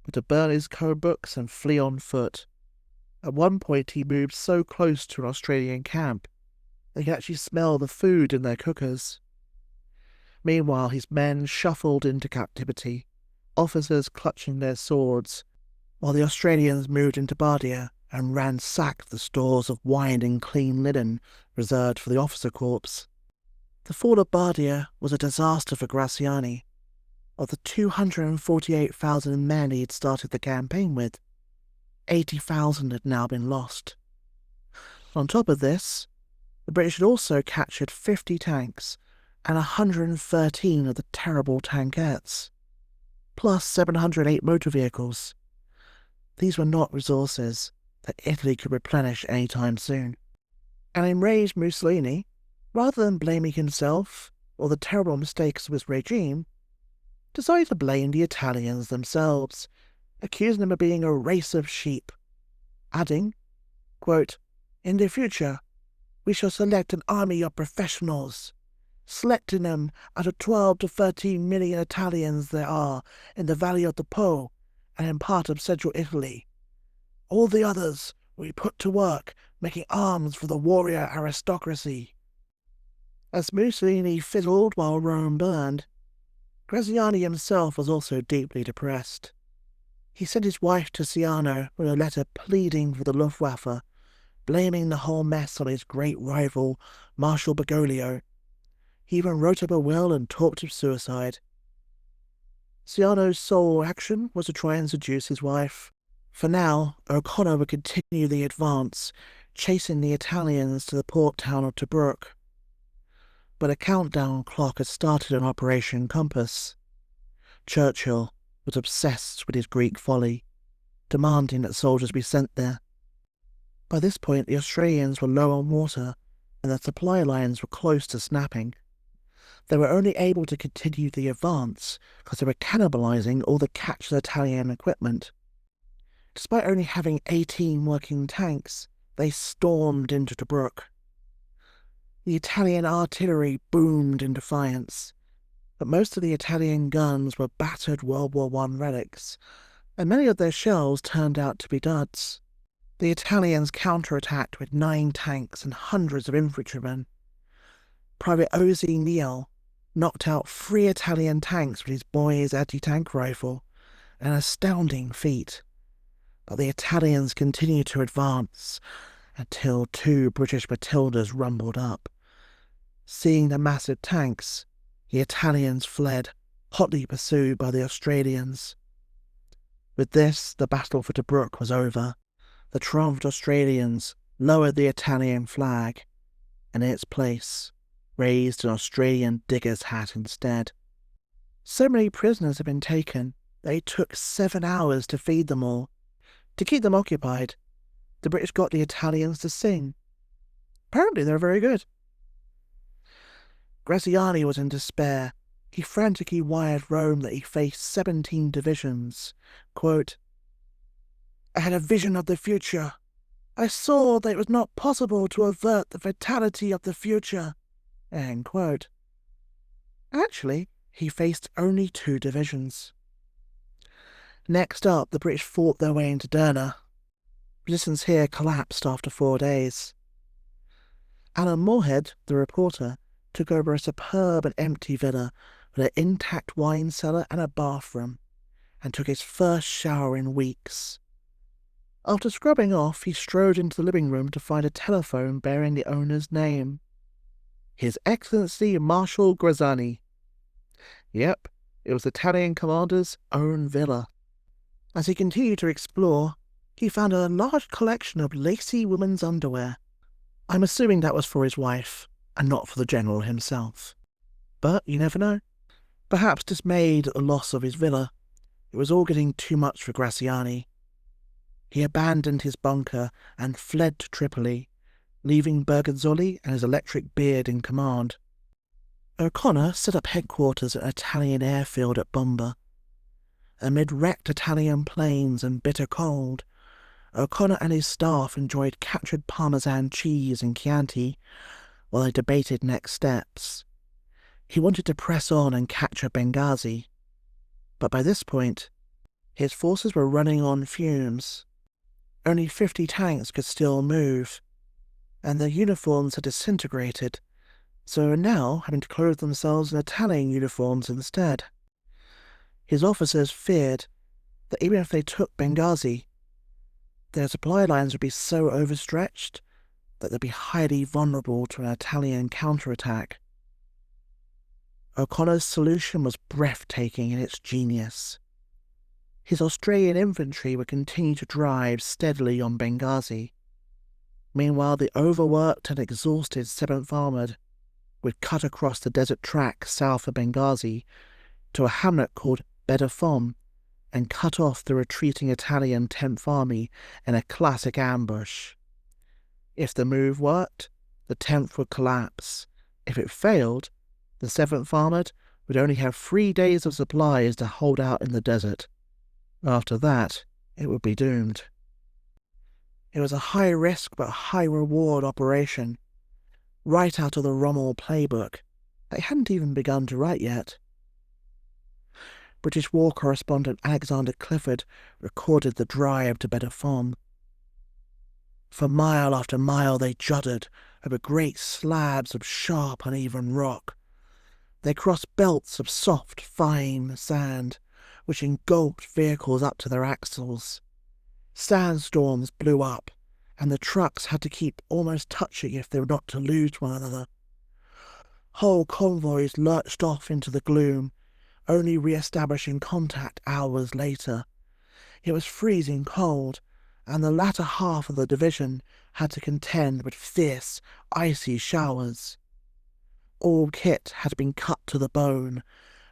but to burn his code books and flee on foot. At one point he moved so close to an Australian camp they could actually smell the food in their cookers. Meanwhile his men shuffled into captivity, officers clutching their swords, while the Australians moved into Bardia and ransacked the stores of wine and clean linen reserved for the officer corps. The fall of Bardia was a disaster for Graziani. Of the 248,000 men he had started the campaign with, 80,000 had now been lost. On top of this, the British had also captured 50 tanks and 113 of the terrible tankettes, plus 708 motor vehicles. These were not resources that Italy could replenish any time soon. An enraged Mussolini, rather than blaming himself or the terrible mistakes of his regime, decided to blame the Italians themselves, accusing them of being a race of sheep, adding, quote, "In the future, we shall select an army of professionals, selecting them out of 12 to 13 million Italians there are in the Valley of the Po and in part of central Italy. All the others will be put to work making arms for the warrior aristocracy." As Mussolini fiddled while Rome burned, Graziani himself was also deeply depressed. He sent his wife to Ciano with a letter pleading for the Luftwaffe, blaming the whole mess on his great rival, Marshal Bergoglio. He even wrote up a will and talked of suicide. Ciano's sole action was to try and seduce his wife. For now, O'Connor would continue the advance, chasing the Italians to the port town of Tobruk. But a countdown clock had started on Operation Compass. Churchill was obsessed with his Greek folly. demanding that soldiers be sent there. By this point, the Australians were low on water, and their supply lines were close to snapping. They were only able to continue the advance because they were cannibalizing all the captured Italian equipment. Despite only having 18 working tanks, they stormed into Tobruk. The Italian artillery boomed in defiance, but most of the Italian guns were battered World War I relics, and many of their shells turned out to be duds. The Italians counterattacked with 9 tanks and hundreds of infantrymen. Private Ozzy Neal knocked out 3 Italian tanks with his boy's anti-tank rifle, an astounding feat. But the Italians continued to advance until 2 British Matildas rumbled up. Seeing the massive tanks, the Italians fled, hotly pursued by the Australians. With this, the battle for Tobruk was over. The triumphant Australians lowered the Italian flag, and in its place raised an Australian digger's hat instead. So many prisoners had been taken that it took 7 hours to feed them all. To keep them occupied, the British got the Italians to sing. Apparently they were very good. Graziani was in despair. He frantically wired Rome that he faced 17 divisions. Quote, "I had a vision of the future. I saw that it was not possible to avert the fatality of the future." End quote. Actually, he faced only 2 divisions. Next up, the British fought their way into Derna. Resistance here collapsed after 4 days. Alan Moorhead, the reporter, took over a superb and empty villa with an intact wine cellar and a bathroom, and took his first shower in weeks. After scrubbing off, he strode into the living room to find a telephone bearing the owner's name. His Excellency Marshal Graziani. Yep, it was the Italian commander's own villa. As he continued to explore, he found a large collection of lacy women's underwear. I'm assuming that was for his wife, and not for the general himself. But you never know. Perhaps dismayed at the loss of his villa, it was all getting too much for Graziani. He abandoned his bunker and fled to Tripoli, leaving Bergonzoli and his electric beard in command. O'Connor set up headquarters at an Italian airfield at Bomba. Amid wrecked Italian planes and bitter cold, O'Connor and his staff enjoyed captured Parmesan cheese and Chianti while they debated next steps. He wanted to press on and capture Benghazi, but by this point, his forces were running on fumes. Only 50 tanks could still move, and their uniforms had disintegrated, so they were now having to clothe themselves in Italian uniforms instead. His officers feared that even if they took Benghazi, their supply lines would be so overstretched that they'd be highly vulnerable to an Italian counterattack. O'Connor's solution was breathtaking in its genius. His Australian infantry would continue to drive steadily on Benghazi. Meanwhile, the overworked and exhausted 7th Armoured would cut across the desert track south of Benghazi to a hamlet called Bedafon and cut off the retreating Italian 10th Army in a classic ambush. If the move worked, the 10th would collapse. If it failed, the 7th Armoured would only have 3 days of supplies to hold out in the desert. After that, it would be doomed. It was a high-risk but high-reward operation, right out of the Rommel playbook. They hadn't even begun to write yet. British war correspondent Alexander Clifford recorded the drive to Bedafon. For mile after mile they juddered over great slabs of sharp, uneven rock. They crossed belts of soft, fine sand, which engulfed vehicles up to their axles. Sandstorms blew up, and the trucks had to keep almost touching if they were not to lose one another. Whole convoys lurched off into the gloom, only re-establishing contact hours later. It was freezing cold, and the latter half of the division had to contend with fierce, icy showers. All kit had been cut to the bone,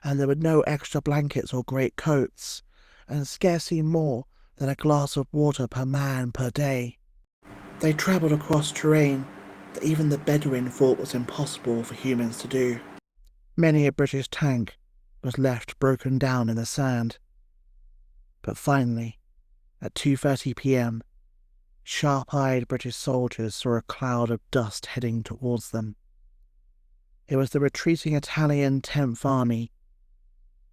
and there were no extra blankets or great coats, and scarcely more than a glass of water per man per day. They travelled across terrain that even the Bedouin thought was impossible for humans to do. Many a British tank was left broken down in the sand. But finally, at 2:30 p.m, sharp-eyed British soldiers saw a cloud of dust heading towards them. It was the retreating Italian 10th Army.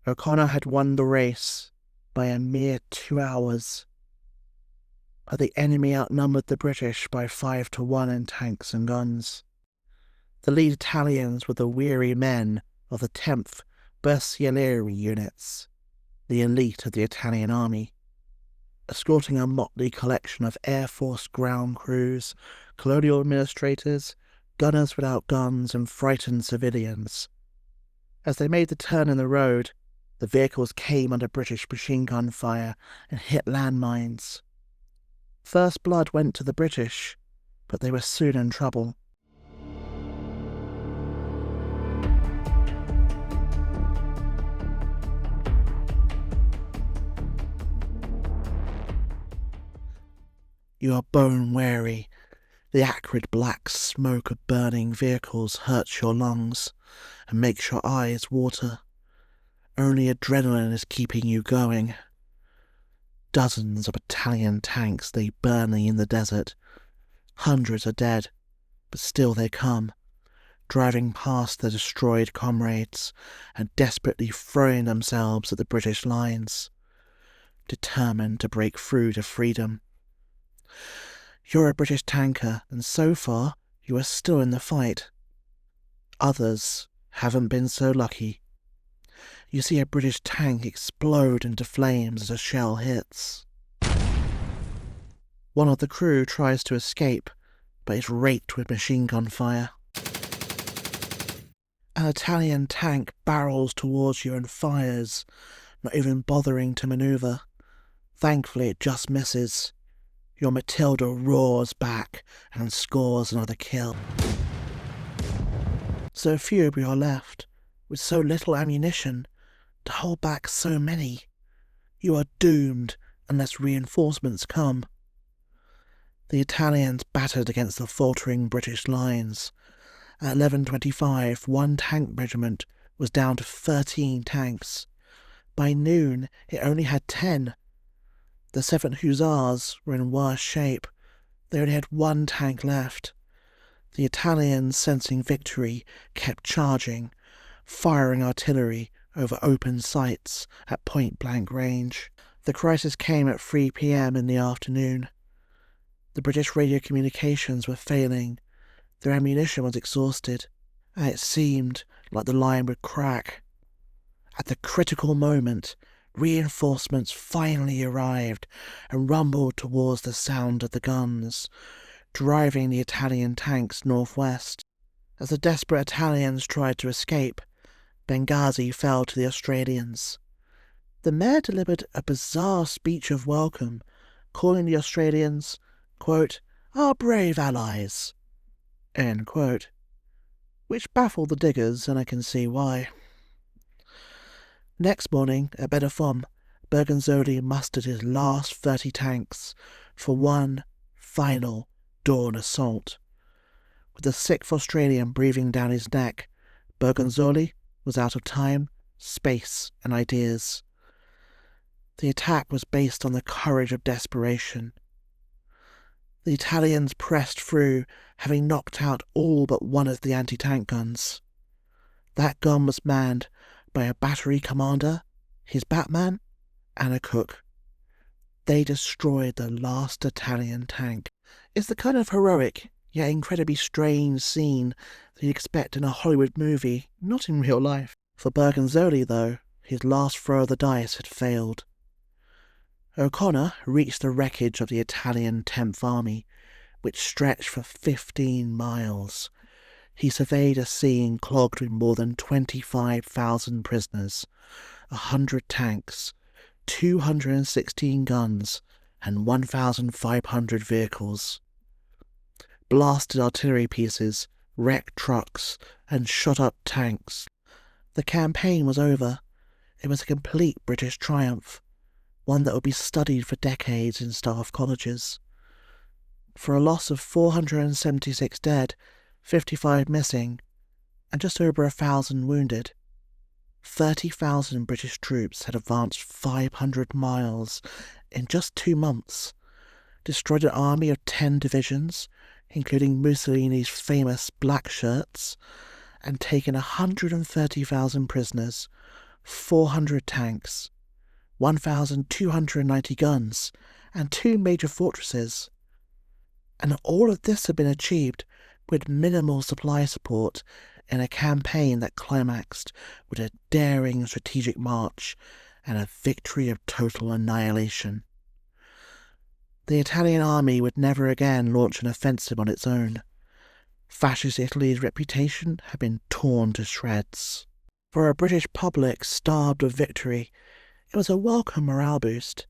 O'Connor had won the race by a mere 2 hours, but the enemy outnumbered the British by 5-1 in tanks and guns. The lead Italians were the weary men of the 10th Bersaglieri units, the elite of the Italian army, escorting a motley collection of Air Force ground crews, colonial administrators, gunners without guns, and frightened civilians. As they made the turn in the road, the vehicles came under British machine gun fire and hit landmines. First blood went to the British, but they were soon in trouble. You are bone weary. The acrid black smoke of burning vehicles hurts your lungs and makes your eyes water. Only adrenaline is keeping you going. Dozens of Italian tanks lay burning in the desert. Hundreds are dead, but still they come, driving past their destroyed comrades and desperately throwing themselves at the British lines, determined to break through to freedom. You're a British tanker, and so far you are still in the fight. Others haven't been so lucky. You see a British tank explode into flames as a shell hits. One of the crew tries to escape, but is raked with machine gun fire. An Italian tank barrels towards you and fires, not even bothering to maneuver. Thankfully it just misses. Your Matilda roars back and scores another kill. So few of you are left, with so little ammunition, to hold back so many. You are doomed unless reinforcements come. The Italians battered against the faltering British lines. At 11:25, one tank regiment was down to 13 tanks. By noon, it only had 10. The 7th Hussars were in worse shape. They only had one tank left. The Italians, sensing victory, kept charging, firing artillery over open sights at point-blank range. The crisis came at 3 p.m. in the afternoon. The British radio communications were failing. Their ammunition was exhausted, and it seemed like the line would crack. At the critical moment, reinforcements finally arrived and rumbled towards the sound of the guns, driving the Italian tanks northwest. As the desperate Italians tried to escape, Benghazi fell to the Australians. The mayor delivered a bizarre speech of welcome, calling the Australians, quote, "our brave allies," end quote, which baffled the diggers, and I can see why. Next morning, at Bedafom, Bergonzoli mustered his last 30 tanks for one final dawn assault. With the 6th Australian breathing down his neck, Bergonzoli was out of time, space, and ideas. The attack was based on the courage of desperation. The Italians pressed through, having knocked out all but one of the anti-tank guns. That gun was manned by a battery commander, his batman, and a cook. They destroyed the last Italian tank. It's the kind of heroic, yet incredibly strange scene that you'd expect in a Hollywood movie, not in real life. For Bergonzoli, though, his last throw of the dice had failed. O'Connor reached the wreckage of the Italian 10th Army, which stretched for 15 miles. He surveyed a scene clogged with more than 25,000 prisoners, 100 tanks, 216 guns, and 1,500 vehicles. Blasted artillery pieces, wrecked trucks, and shot-up tanks. The campaign was over. It was a complete British triumph. one that would be studied for decades in staff colleges. For a loss of 476 dead, 55 missing, and just over 1,000 wounded, 30,000 British troops had advanced 500 miles in just 2 months, destroyed an army of 10 divisions, including Mussolini's famous black shirts, and taken 130,000 prisoners, 400 tanks, 1,290 guns, and 2 major fortresses. And all of this had been achieved with minimal supply support in a campaign that climaxed with a daring strategic march and a victory of total annihilation. The Italian army would never again launch an offensive on its own. Fascist Italy's reputation had been torn to shreds. For a British public starved of victory, it was a welcome morale boost.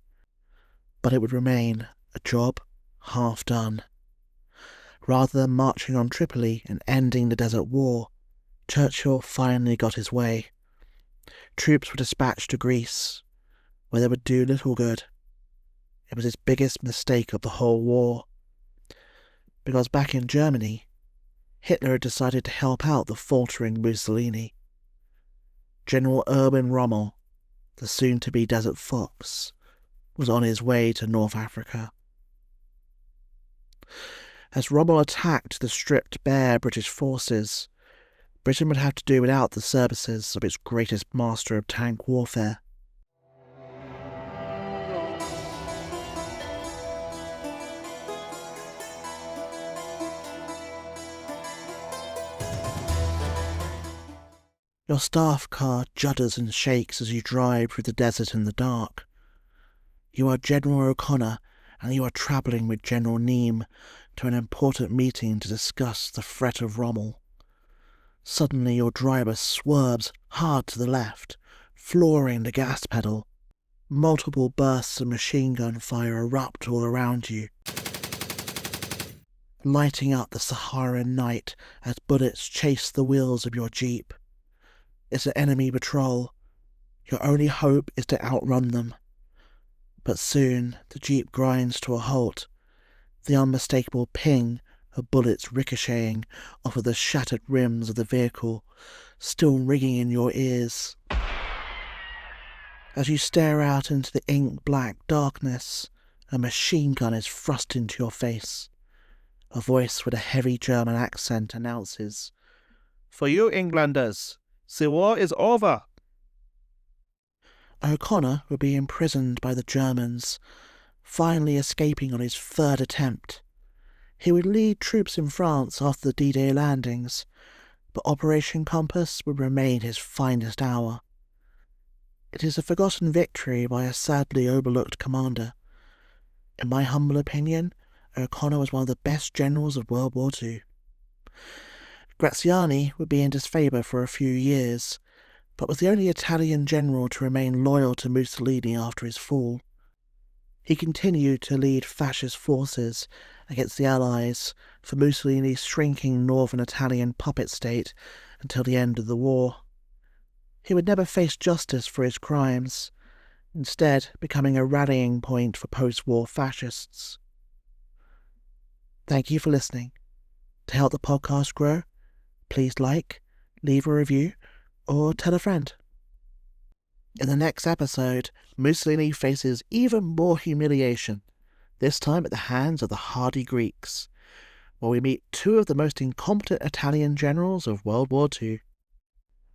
But it would remain a job half done. Rather than marching on Tripoli and ending the Desert War, Churchill finally got his way. Troops were dispatched to Greece, where they would do little good. It was his biggest mistake of the whole war. Because back in Germany, Hitler had decided to help out the faltering Mussolini. General Erwin Rommel, the soon-to-be Desert Fox, was on his way to North Africa. As Rommel attacked the stripped-bare British forces, Britain would have to do without the services of its greatest master of tank warfare. Your staff car judders and shakes as you drive through the desert in the dark. You are General O'Connor, and you are travelling with General Neame to an important meeting to discuss the threat of Rommel. Suddenly your driver swerves hard to the left, flooring the gas pedal. Multiple bursts of machine gun fire erupt all around you, lighting up the Saharan night as bullets chase the wheels of your Jeep. It's an enemy patrol. Your only hope is to outrun them. But soon the Jeep grinds to a halt, the unmistakable ping of bullets ricocheting off of the shattered rims of the vehicle still ringing in your ears. As you stare out into the ink-black darkness, a machine gun is thrust into your face. A voice with a heavy German accent announces, "For you Englanders, the war is over." O'Connor would be imprisoned by the Germans, finally escaping on his third attempt. He would lead troops in France after the D-Day landings, but Operation Compass would remain his finest hour. It is a forgotten victory by a sadly overlooked commander. In my humble opinion, O'Connor was one of the best generals of World War II. Graziani would be in disfavour for a few years, but was the only Italian general to remain loyal to Mussolini after his fall. He continued to lead fascist forces against the Allies for Mussolini's shrinking northern Italian puppet state until the end of the war. He would never face justice for his crimes, instead becoming a rallying point for post-war fascists. Thank you for listening. To help the podcast grow, please like, leave a review, or tell a friend. In the next episode, Mussolini faces even more humiliation, this time at the hands of the hardy Greeks, where we meet two of the most incompetent Italian generals of World War II.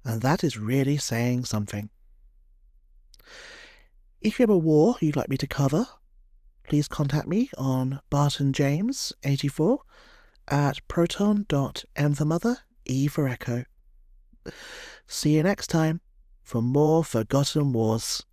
And that is really saying something. If you have a war you'd like me to cover, please contact me on bartonjames84 at proton.m for mother, E for echo. See you next time for more Forgotten Wars.